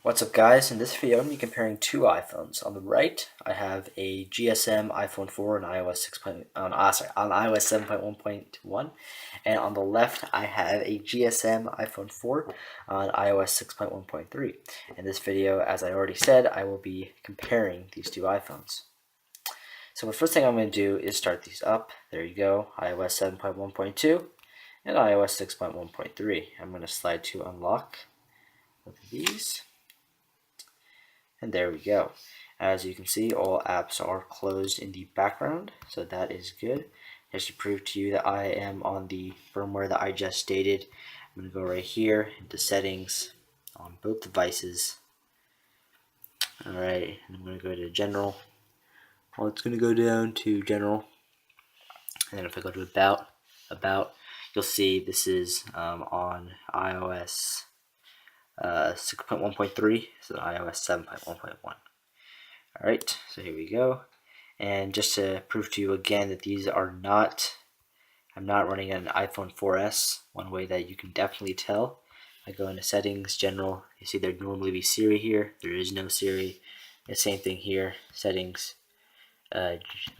What's up, guys? In this video, I'm going to be comparing two iPhones. On the right, I have a GSM iPhone 4 on iOS 6. On iOS 7.1.1, and on the left, I have a GSM iPhone 4 on iOS 6.1.3. In this video, as I already said, I will be comparing these two iPhones. So the first thing I'm going to do is start these up. There you go, iOS 7.1.2 and iOS 6.1.3. I'm going to slide to unlock both of these. And there we go. As you can see, all apps are closed in the background, so that is good. Just to prove to you that I am on the firmware that I just stated, I'm going to go right here into settings on both devices. Alright, and I'm going to go to general. Well, it's going to go down to general. And then if I go to about, you'll see this is on iOS 6.1.3, so iOS 7.1.1. Alright, so here we go. And just to prove to you again that these are not, I'm not running an iPhone 4S. One way that you can definitely tell, I go into settings, general, you see there'd normally be Siri here, there is no Siri. The same thing here, settings, I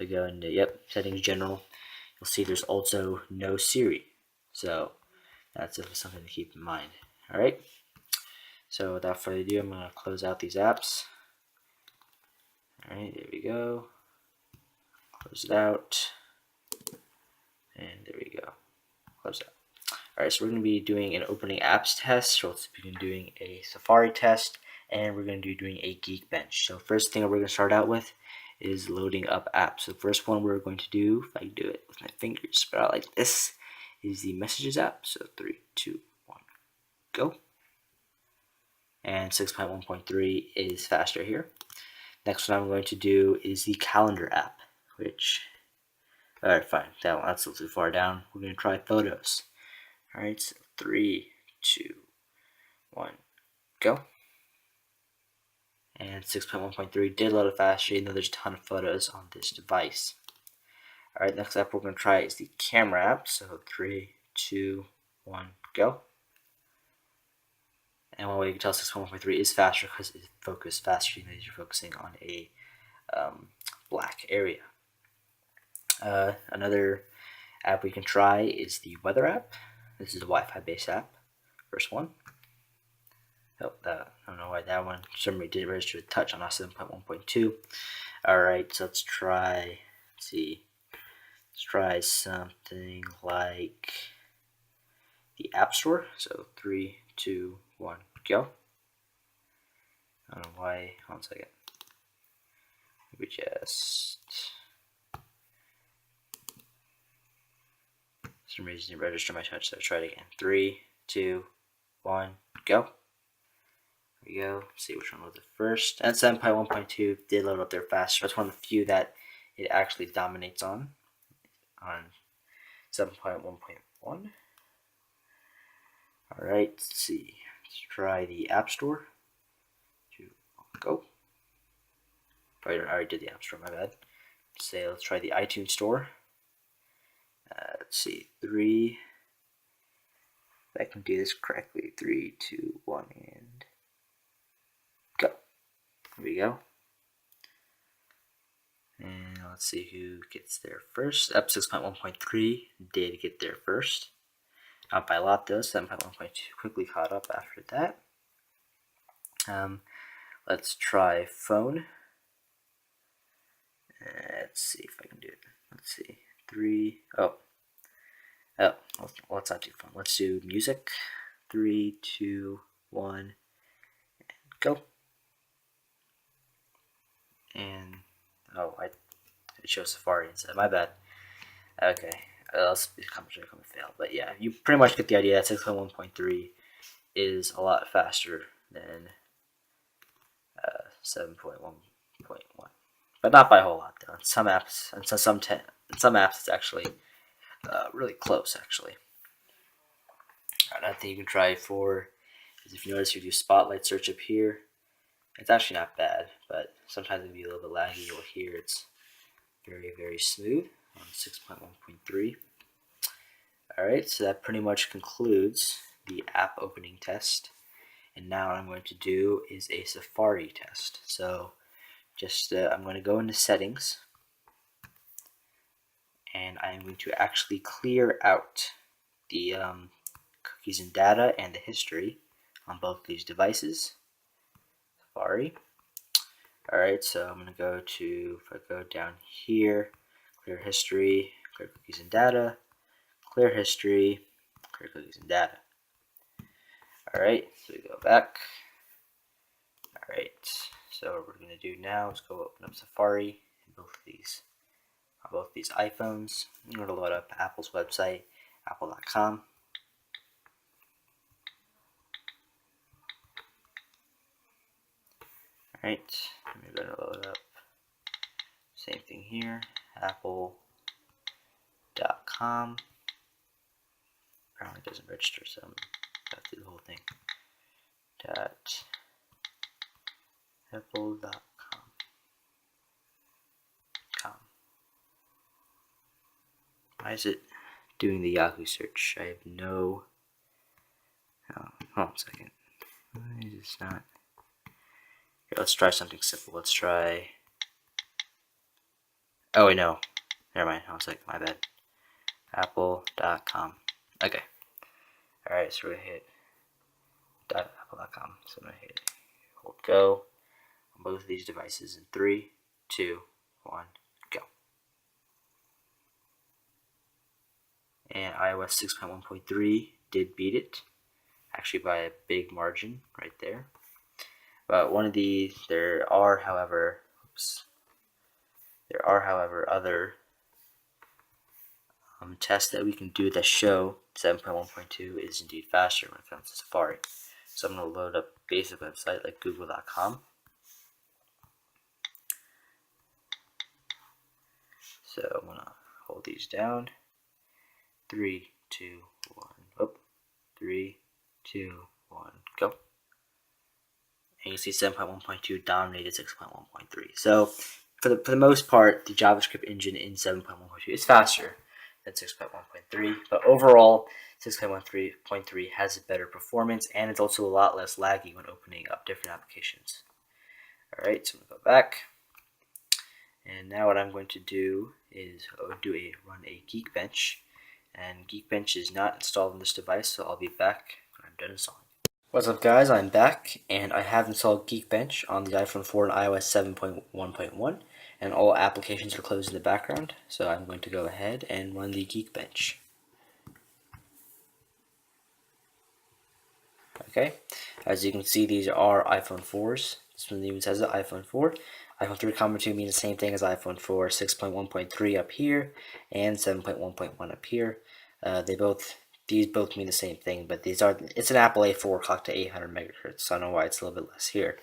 go into, settings, general, you'll see there's also no Siri. So that's something to keep in mind. Alright, so without further ado, I'm going to close out these apps. Alright, there we go. Close it out. And there we go. Close it out. Alright, so we're going to be doing an opening apps test. So let's begin doing a Safari test. And we're going to be doing a Geekbench. So first thing we're going to start out with is loading up apps. So the first one we're going to do, if I can do it with my fingers, but out like this, is the Messages app. So 3, 2, 1, go. And 6.1.3 is faster here. Next one I'm going to do is the Calendar app, which, alright, fine, that's a little too far down. We're going to try Photos. Alright, so 3, 2, 1, go. And 6.1.3 did load it faster, even though there's a ton of photos on this device. Alright, next app we're going to try is the Camera app, so 3, 2, 1, go. And one way you can tell 6.1.3 is faster because it focuses faster, even though you're focusing on a black area. Another app we can try is the Weather app. This is a Wi-Fi based app. First one. Oh, I don't know why that one for some reason didn't register with touch on 7.1.2. Alright, so let's try, let's try something like the App Store. So 3, 2, 1, go. I don't know why, hold on a second. We just, for some reason didn't register my touch, so I'll try it again. 3, 2, 1, go. There we go. Let's see which one was the first. And 7.1.2 did load up there faster. That's one of the few that it actually dominates on 7.1.1. Alright, let's see. Let's try the App Store. Go. I already did the App Store, my bad. Let's try the iTunes Store. Let's see. 3. If I can do this correctly. 3, 2, 1, and go. There we go. And let's see who gets there first. Up 6.1.3 did get there first. Not by a lot though. 7.1.2 quickly caught up after that. Let's try phone. Let's see if I can do it. Let's see. 3. Oh, let's not do phone. Let's do music. 3, 2, 1, and go. And it shows Safari instead. My bad. Okay, that's become a fail. But yeah, you pretty much get the idea that 6.1.3 is a lot faster than 7.1.1, but not by a whole lot though. In some apps, and some apps, it's actually really close. Actually, another thing you can try for is if you notice you do Spotlight search up here. It's actually not bad, but sometimes it can be a little bit laggy. You'll hear it's very, very smooth on 6.1.3. Alright, so that pretty much concludes the app opening test. And now what I'm going to do is a Safari test. So I'm going to go into settings, and I'm going to actually clear out the cookies and data and the history on both these devices. Safari. Alright, so I'm going to go to, if I go down here, clear history, clear cookies and data, clear history, clear cookies and data. Alright, so we go back. Alright, so what we're going to do now is go open up Safari in both of these iPhones. I'm going to load up Apple's website, apple.com. Alright, I'm going to load up, same thing here, apple.com. Apparently it doesn't register, so I'm going to do the whole thing. Apple.com. Why is it doing the Yahoo search? I have no. Oh, hold on a second. Why is it not? Here, let's try something simple. Let's try. Oh, wait, no. Never mind. I was like, my bad. Apple.com. Okay. Alright, so we're going to hit .apple.com. So I'm going to hit hold go on both of these devices in 3, 2, 1, go. And iOS 6.1.3 did beat it, actually by a big margin right there. But there are, however, other tests that we can do that show 7.1.2 is indeed faster when it comes to Safari. So I'm going to load up a basic website like google.com. So I'm going to hold these down. 3, 2, 1. Oh, 3, 2, 1, go. And you see 7.1.2 dominated 6.1.3. So for the most part, the JavaScript engine in 7.1.2 is faster than 6.1.3, but overall 6.1.3 has a better performance, and it's also a lot less laggy when opening up different applications. Alright, so I'm going to go back, and now what I'm going to do is run a Geekbench, and Geekbench is not installed on this device, so I'll be back when I'm done installing. What's up, guys? I'm back, and I have installed Geekbench on the iPhone 4 and iOS 7.1.1, and all applications are closed in the background, so I'm going to go ahead and run the Geekbench. Okay, as you can see, these are iPhone 4s. This one even says it, iPhone 4. iPhone 3.2 means the same thing as iPhone 4, 6.1.3 up here, and 7.1.1 up here. These both mean the same thing, but it's an Apple A4 clocked to 800 megahertz, so I don't know why it's a little bit less here.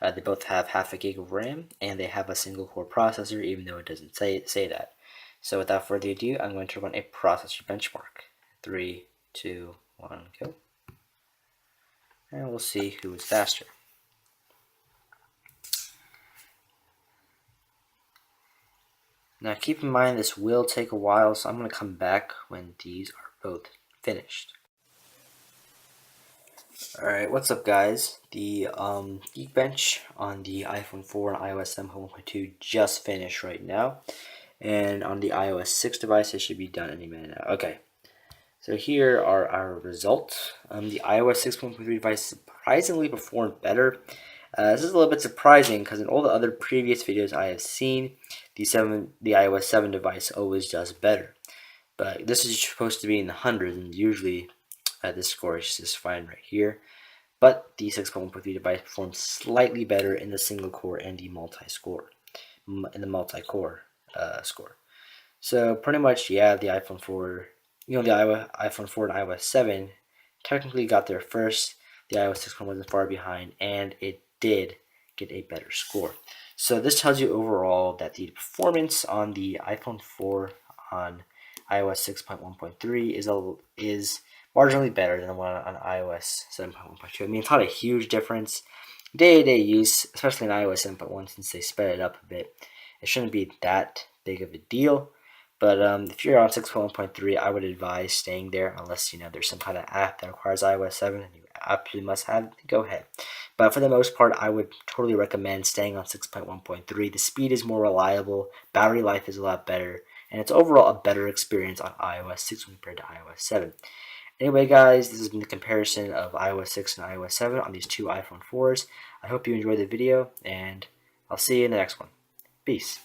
They both have half a gig of RAM, and they have a single core processor, even though it doesn't say that. So without further ado, I'm going to run a processor benchmark. 3, 2, 1, go. And we'll see who is faster. Now keep in mind this will take a while, so I'm going to come back when these are both finished. Alright, what's up, guys? The Geekbench on the iPhone 4 and iOS 7.1.2 just finished right now. And on the iOS 6 device, it should be done any minute now. Okay, so here are our results. The iOS 6.3 device surprisingly performed better. This is a little bit surprising because in all the other previous videos I have seen, the iOS 7 device always does better. But this is supposed to be in the hundreds, and usually this score is just fine right here. But the 6.1.3 device performs slightly better in the single core and the multi-core score. So pretty much, yeah, the iPhone 4, the iPhone 4 and iOS 7 technically got there first. The iOS 6 wasn't far behind, and it did get a better score. So this tells you overall that the performance on the iPhone 4 on iOS 6.1.3 is marginally better than the one on iOS 7.1.2. I mean, it's not a huge difference. Day-to-day use, especially in iOS 7.1, since they sped it up a bit, it shouldn't be that big of a deal. But if you're on 6.1.3, I would advise staying there unless there's some kind of app that requires iOS 7 and you absolutely must have, go ahead. But for the most part, I would totally recommend staying on 6.1.3. The speed is more reliable, battery life is a lot better, and it's overall a better experience on iOS 6 compared to iOS 7. Anyway, guys, this has been the comparison of iOS 6 and iOS 7 on these two iPhone 4s. I hope you enjoyed the video, and I'll see you in the next one. Peace.